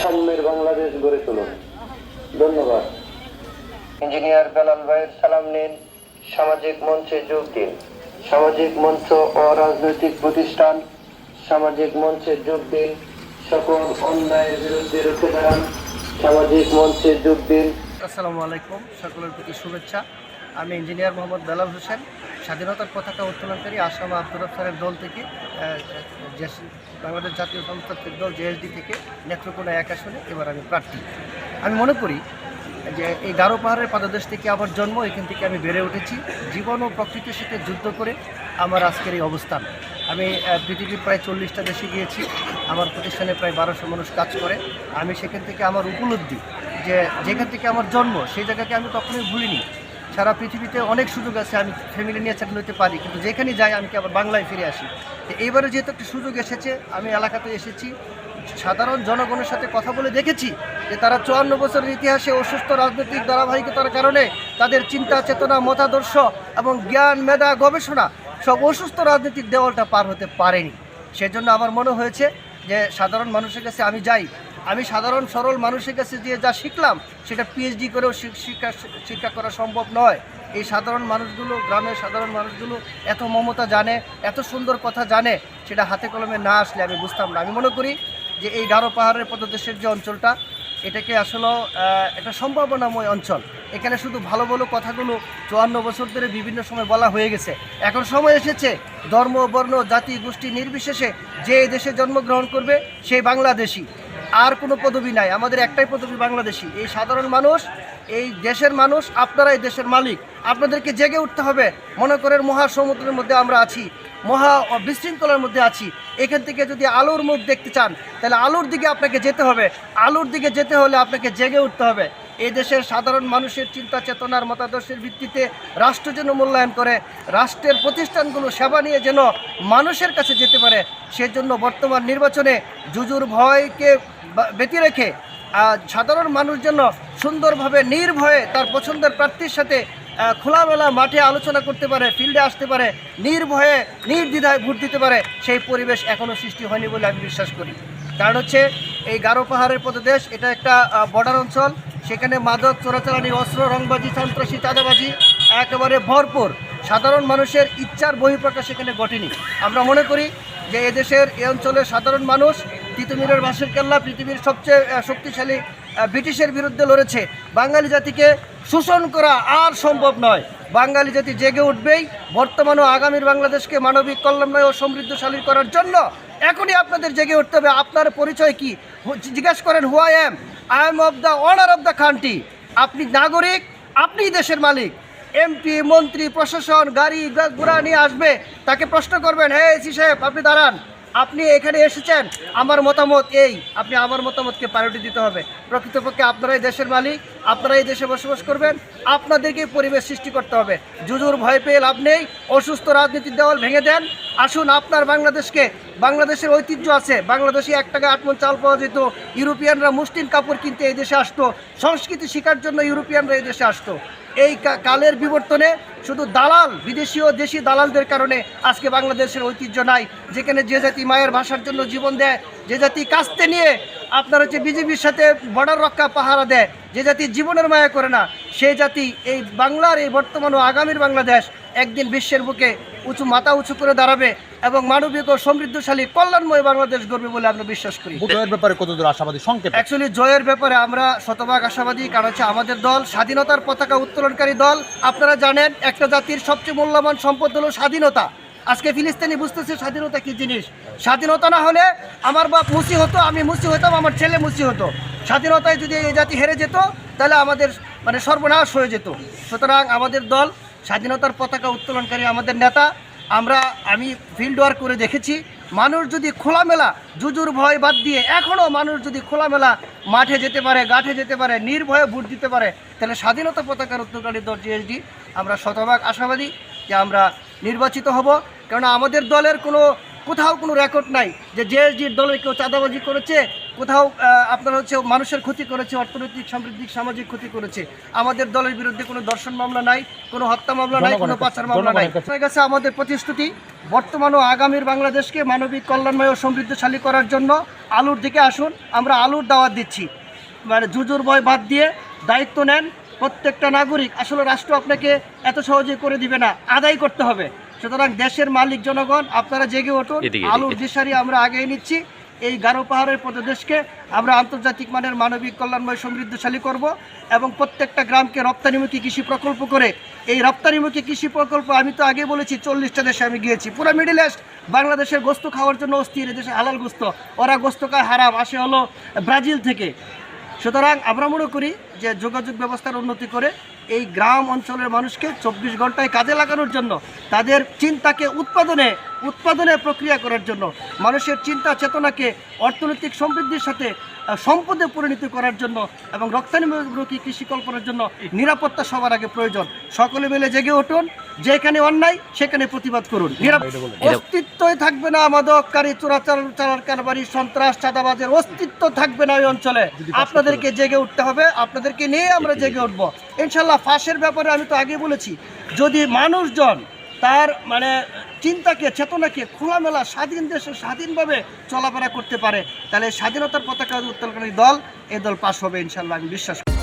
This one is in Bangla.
সাম্যের বাংলাদেশ গড়ে তুলুন। ধন্যবাদ। ইঞ্জিনিয়ার বেলাল ভাইয়ের সালাম নিন। সামাজিক মঞ্চে যোগ দিন। সামাজিক মঞ্চ ও রাজনৈতিক প্রতিষ্ঠান সামাজিক মঞ্চে যোগ দিন। সকল অন্যায়ের বিরুদ্ধে রুখে দাঁড়ান। সামাজিক মঞ্চে যোগ দিন। আসসালামু আলাইকুম, সকলের প্রতি শুভেচ্ছা। আমি ইঞ্জিনিয়ার মোহাম্মদ বেলাল হোসেন, স্বাধীনতার পতাকা উত্তোলনকারী আসাম আব্দুর রফসারের দল থেকে, বাংলাদেশ জাতীয় গণতান্ত্রিক দল জেএসডি থেকে নেত্রকোনা 1 আসনে এবার আমি প্রার্থী। আমি মনে করি যে এই গারো পাহাড়ের পাদদেশ থেকে আমার জন্ম, এখান থেকে আমি বেড়ে উঠেছি। জীবন ও প্রকৃতির সাথে যুদ্ধ করে আমার আজকের এই অবস্থান। আমি পৃথিবীর প্রায় 40টা দেশে গিয়েছি। আমার প্রতিষ্ঠানে প্রায় 1200 মানুষ কাজ করে। আমি সেখান থেকে আমার উপলব্ধি যে যেখান থেকে আমার জন্ম, সেই জায়গাকে আমি কখনোই ভুলিনি। সারা পৃথিবীতে অনেক সুযোগ আছে, আমি ফ্যামিলি নিয়ে সেটেল হতে পারি, কিন্তু যেখানে যাই আমি কি আবার বাংলায় ফিরে আসি। তো এইবারে যেহেতু একটা সুযোগ এসেছে, আমি এলাকাতে এসেছি, সাধারণ জনগণের সাথে কথা বলে দেখেছি যে তারা 54 বছরের ইতিহাসে অসুস্থ রাজনৈতিক ধারাবাহিকতার কারণে তাদের চিন্তা চেতনা, মতাদর্শ এবং জ্ঞান, মেধা, গবেষণা সব অসুস্থ রাজনৈতিক দেওয়ালটা পার হতে পারেনি। সেজন্য আমার মনে হয়েছে যে সাধারণ মানুষের কাছে আমি যাই। আমি সাধারণ সরল মানুষের কাছে দিয়ে যা শিখলাম সেটা পিএইচডি করেও শিক্ষা করা সম্ভব নয়। এই সাধারণ মানুষগুলো, গ্রামের সাধারণ মানুষগুলো এত মমতা জানে, এত সুন্দর কথা জানে, সেটা হাতে কলমে না আসলে আমি বুঝতাম না। আমি মনে করি যে এই গারো পাহাড়ের পদদেশের যে অঞ্চলটা, এটাকে আসলে একটা সম্ভাবনাময় অঞ্চল। এখানে শুধু ভালো ভালো কথাগুলো 54 বছর ধরে বিভিন্ন সময় বলা হয়ে গেছে। এখন সময় এসেছে ধর্ম, বর্ণ, জাতি, গোষ্ঠী নির্বিশেষে যে এই দেশে জন্মগ্রহণ করবে সেই বাংলাদেশি। আর কোনো পদবি নাই, আমাদের একটাই পদবি বাংলাদেশি। এই সাধারণ মানুষ, এই দেশের মানুষ, আপনারা এই দেশের মালিক। আপনাদেরকে জেগে উঠতে হবে। মনে করেন মহাসমুদ্রের মধ্যে আমরা আছি, মহা বিশৃঙ্খলার মধ্যে আছি। এখান থেকে যদি আলোর মুখ দেখতে চান, তাহলে আলোর দিকে আপনাকে যেতে হবে। আলোর দিকে যেতে হলে আপনাকে জেগে উঠতে হবে। এই দেশের সাধারণ মানুষের চিন্তা চেতনার মতাদর্শের ভিত্তিতে রাষ্ট্র যেন মূল্যায়ন করে, রাষ্ট্রের প্রতিষ্ঠানগুলো সেবা নিয়ে যেন মানুষের কাছে যেতে পারে, সেজন্য বর্তমান নির্বাচনে জুজুর ভয়কে ব্যতি রেখে সাধারণ মানুষ যেন সুন্দরভাবে নির্ভয়ে তার পছন্দের প্রার্থীর সাথে খোলামেলা মাঠে আলোচনা করতে পারে, ফিল্ডে আসতে পারে, নির্ভয়ে নির্দ্বিধায় ভোট দিতে পারে, সেই পরিবেশ এখনও সৃষ্টি হয়নি বলে আমি বিশ্বাস করি। কারণ হচ্ছে এই গারো পাহাড়ের পদদেশ, এটা একটা বর্ডার অঞ্চল। সেখানে মাদক, চোরাচালানি, অস্ত্র, রংবাজি, সন্ত্রাসী, চাঁদাবাজি একেবারে ভরপুর। সাধারণ মানুষের ইচ্ছার বহিঃপ্রকাশ এখানে ঘটেনি। আমরা মনে করি যে এদেশের এই অঞ্চলের সাধারণ মানুষ তিতুমিরের বাঁশের কেল্লা, পৃথিবীর সবচেয়ে শক্তিশালী ব্রিটিশের বিরুদ্ধে লড়েছে। বাঙালি জাতিকে শোষণ করা আর সম্ভব নয়। বাঙালি জাতি জেগে উঠবেই। বর্তমান ও আগামীর বাংলাদেশকে মানবিক, কল্যাণময় ও সমৃদ্ধশালী করার জন্য এখনই আপনাদের জেগে উঠতে হবে। আপনার পরিচয় কি? জিজ্ঞাসা করেন, who I am of the honour of the country. আপনি নাগরিক, আপনিই দেশের মালিক। এমপি, মন্ত্রী, প্রশাসন গাড়ি ঘোড়া নিয়ে আসবে, তাকে প্রশ্ন করবেন, হে এসি সাহেব আপনি দাঁড়ান, আপনি এখানে এসেছেন, আমার মতামত এই। আপনি আমার মতামতকে প্রায়োরিটি দিতে হবে। প্রকৃতপক্ষে আপনারাই দেশের মালিক, আপনারাই দেশে বসবাস করবেন, আপনাদেরকে পরিবেশ সৃষ্টি করতে হবে। জুজুর ভয় পেয়ে লাভ নেই। অসুস্থ রাজনীতির দেওয়াল ভেঙে দেন। আসুন আপনার বাংলাদেশকে, বাংলাদেশের ঐতিহ্য আছে। বাংলাদেশে 1 টাকা 8 মণ চাল পাওয়া যেত। ইউরোপিয়ানরা মুসলিম কাপড় কিনতে এই দেশে আসতো, সংস্কৃতি শেখার জন্য ইউরোপিয়ানরা এই দেশে আসতো। এই কালের বিবর্তনে শুধু দালাল, বিদেশি ও দেশি দালালদের কারণে আজকে বাংলাদেশের ঐতিহ্য নাই। যেখানে যে জাতি মায়ের ভাষার জন্য জীবন দেয়, যে জাতি কাস্তে নিয়ে আপনার হচ্ছে বিজেপির সাথে বর্ডার রক্ষা পাহারা দেয়, যে জাতি জীবনের মায়া করে না, সেই জাতি এই বাংলার, এই বর্তমান ও আগামীর বাংলাদেশ একদিন বিশ্বের বুকে মাথা উঁচু করে দাঁড়াবে এবং মানবিক ও সমৃদ্ধশালী কল্যাণময় বাংলাদেশ গড়বে বলে আমরা বিশ্বাস করি। জয়ের ব্যাপারে কতদূর আশাবাদী সংক্ষেপে? অ্যাকচুয়ালি জয়ের ব্যাপারে আমরা শতভাগ আশাবাদী। কারণ হচ্ছে আমাদের দল স্বাধীনতার পতাকা উত্তোলনকারী দল। আপনারা জানেন একটা জাতির সবচেয়ে মূল্যবান সম্পদ হলো স্বাধীনতা। আজকে ফিলিস্তিনি বুঝতেছে স্বাধীনতা কী জিনিস। স্বাধীনতা না হলে আমার বাপ মুসি হতো, আমি মুসি হতাম, আমার ছেলে মুসি হতো। স্বাধীনতায় যদি এই জাতি হেরে যেত, তাহলে আমাদের সর্বনাশ হয়ে যেত। সুতরাং আমাদের দল স্বাধীনতার পতাকা উত্তোলনকারী, আমাদের নেতা। আমি ফিল্ড ওয়ার্ক করে দেখেছি, মানুষ যদি খোলামেলা, জুজুর ভয় বাদ দিয়ে এখনও মানুষ যদি খোলামেলা মাঠে যেতে পারে, ঘাটে যেতে পারে, নির্ভয়ে ভোট দিতে পারে, তাহলে স্বাধীনতা পতাকার উত্তোলনকারী দল জেএসডি আমরা শতভাগ আশাবাদী যে আমরা নির্বাচিত হব। কারণ আমাদের দলের কোথাও কোনো রেকর্ড নাই যে জেএসডির দলের কেউ চাঁদাবাজি করেছে, কোথাও আপনার হচ্ছে মানুষের ক্ষতি করেছে, অর্থনৈতিক, সাম্প্রদায়িক, সামাজিক ক্ষতি করেছে। আমাদের দলের বিরুদ্ধে কোনো ধর্ষণ মামলা নাই, কোনো হত্যা মামলা নাই, কোনো পাচার মামলা নাই। হয়ে গেছে আমাদের প্রতিশ্রুতি বর্তমান ও আগামীর বাংলাদেশকে মানবিক কল্যাণময় ও সমৃদ্ধশালী করার জন্য আলুর দিকে আসুন। আমরা আলুর দাওয়াত দিচ্ছি, মানে জুজুর ভয় বাদ দিয়ে দায়িত্ব নেন। প্রত্যেকটা নাগরিক, আসলে রাষ্ট্র আপনাকে এত সহজে করে দিবে না, আদায় করতে হবে। সুতরাং দেশের মালিক জনগণ, আপনারা জেগে উঠুন। আলুর দিশারি আমরা আগিয়ে নিচ্ছি। এই গারো পাহাড়ের প্রদেশকে আমরা আন্তর্জাতিক মানের মানবিক কল্যাণময় সমৃদ্ধশালী করব এবং প্রত্যেকটা গ্রামকে রপ্তানিমুখী কৃষি প্রকল্প করে, এই রপ্তানিমুখী কৃষি প্রকল্প আমি তো আগে বলেছি 40টা দেশে আমি গিয়েছি। পুরো মিডল ইস্ট বাংলাদেশের গোস্ত খাওয়ার জন্য অস্থির, দেশে হালাল গোস্ত, ওরা গোস্ত খায় হারাম, আসে হলো ব্রাজিল থেকে। সুতরাং আমরা মনে করি যে যোগাযোগ ব্যবস্থার উন্নতি করে এই গ্রাম অঞ্চলের মানুষকে 24 ঘন্টায় কাজে লাগানোর জন্য, তাদের চিন্তাকে উৎপাদনে প্রক্রিয়া করার জন্য, মানুষের চিন্তা চেতনাকে অর্থনৈতিক সমৃদ্ধির সাথে সম্পদে পরিণত করার জন্য এবং রপ্তানিমুখী কৃষি কল্পনার জন্য নিরাপত্তা সবার আগে প্রয়োজন। সকলে মিলে জেগে উঠুন, যেখানে অন্যায় সেখানে প্রতিবাদ করুন। অস্তিত্বই থাকবে না মাদককারী, চোরাচালান কারবারি, সন্ত্রাস, চাঁদাবাজের অস্তিত্ব থাকবে না ওই অঞ্চলে। আপনাদেরকে জেগে উঠতে হবে, আপনাদেরকে নিয়ে আমরা জেগে উঠবো ইনশাল্লাহ। ফাঁসের ব্যাপারে আমি তো আগে বলেছি, যদি মানুষজন তার মানে চিন্তাকে চেতনাকে খোলামেলা স্বাধীন দেশে স্বাধীনভাবে চলাফেরা করতে পারে, তাহলে স্বাধীনতার পতাকা উত্তোলনকারী দল, এই দল পাস হবে ইনশাল্লাহ, আমি বিশ্বাস করি।